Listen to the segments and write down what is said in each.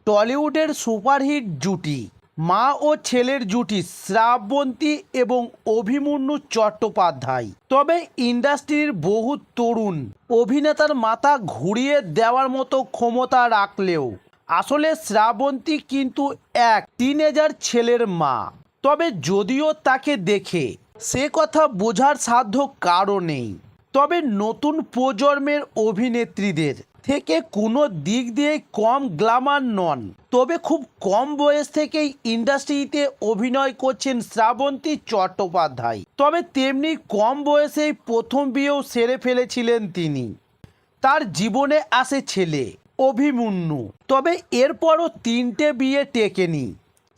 টলিউডের superhit জুটি মা ও ছেলের জুটি শ্রাবন্তী এবং অভিমন্যু চট্টোপাধ্যায়। তবে ইন্ডাস্ট্রির বহু তরুণ অভিনেতার মাথা ঘুরিয়ে দেওয়ার মতো ক্ষমতা রাখলেও আসলে শ্রাবন্তী কিন্তু এক টিনেজার ছেলের মা। তবে যদিও তাকে দেখে সে কথা বোঝার সাধ্য কারও নেই, তবে নতুন প্রজন্মের অভিনেত্রীদের থেকে কোনো দিক দিয়ে কম গ্ল্যামার নন। তবে খুব কম বয়স থেকেই ইন্ডাস্ট্রিতে অভিনয় করছেন শ্রাবন্তী চট্টোপাধ্যায়। তবে তেমনি কম বয়সেই প্রথম বিয়েও সেরে ফেলেছিলেন তিনি। তার জীবনে আসে ছেলে অভিমন্যু। তবে এরপরও 3টে বিয়ে টেকেনি,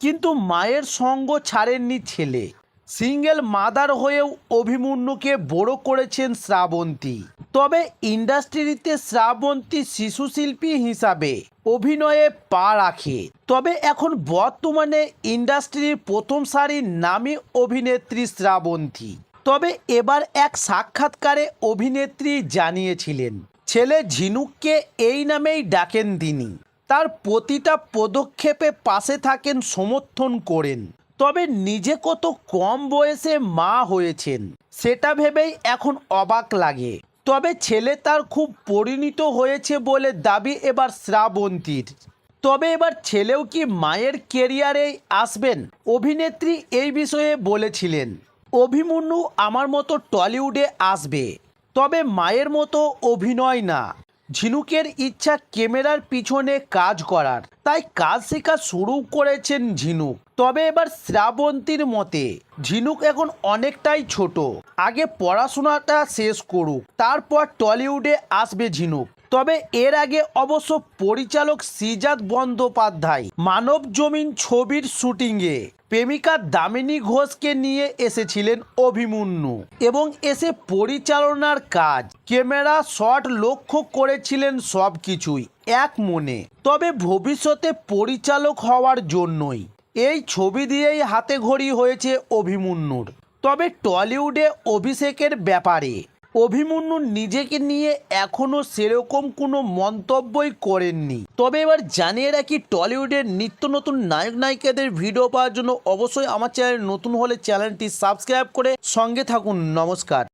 কিন্তু মায়ের সঙ্গ ছাড়েননি ছেলে। সিঙ্গেল মাদার হয়েও অভিমন্যুকে বড় করেছেন শ্রাবন্তী। তবে ইন্ডাস্ট্রিতে শ্রাবন্তী শিশুশিল্পী হিসাবে অভিনয়ে পা রাখে। তবে এখন বর্তমানে ইন্ডাস্ট্রির প্রথম সারির নামী অভিনেত্রী শ্রাবন্তী। তবে এবার এক সাক্ষাৎকারে অভিনেত্রী জানিয়েছিলেন ছেলে ঝিনুককে এই নামেই ডাকেন তিনি। তার প্রতিটা পদক্ষেপে পাশে থাকেন, সমর্থন করেন। তবে নিজে কত কম বয়সে মা হয়েছেন সেটা ভেবেই এখন অবাক লাগে। তবে ছেলে তার খুব পরিণত হয়েছে বলে দাবি এবার শ্রাবন্তীর। তবে এবার ছেলেও কি মায়ের কেরিয়ারেই আসবেন? অভিনেত্রী এই বিষয়ে বলেছিলেন, অভিমন্যু আমার মতো টলিউডে আসবে, তবে মায়ের মতো অভিনয় না। ঝিনুকের ইচ্ছা ক্যামেরার পিছনে কাজ করার, তাই কাজ শেখা শুরু করেছেন ঝিনুক। তবে এবার শ্রাবন্তীর মতে ঝিনুক এখন অনেকটাই ছোট, আগে পড়াশোনাটা শেষ করুক, তারপর টলিউডে আসবে ঝিনুক। তবে এর আগে অবশ্য পরিচালক শ্রীজাত বন্দ্যোপাধ্যায় মানব জমিন ছবির শুটিংয়ে প্রেমিকা দামিনী ঘোষকে নিয়ে এসেছিলেন অভিমন্যু এবং এসে পরিচালনার কাজ, ক্যামেরা, শট লক্ষ্য করেছিলেন সব কিছুই এক মনে। তবে ভবিষ্যতে পরিচালক হওয়ার জন্যই এই ছবি দিয়েই হাতে ঘড়ি হয়েছে অভিমন্যুর। তবে টলিউডে অভিষেকের ব্যাপারে অভিমন্যু নিজেকে নিয়ে এখনও সেরকম কোনো মন্তব্যই করেননি। তবে এবার জানিয়ে রাখি, টলিউডের নিত্য নতুন নায়ক নায়িকাদের ভিডিও পাওয়ার জন্য অবশ্যই আমার চ্যানেল নতুন হলে চ্যানেলটি সাবস্ক্রাইব করে সঙ্গে থাকুন। নমস্কার।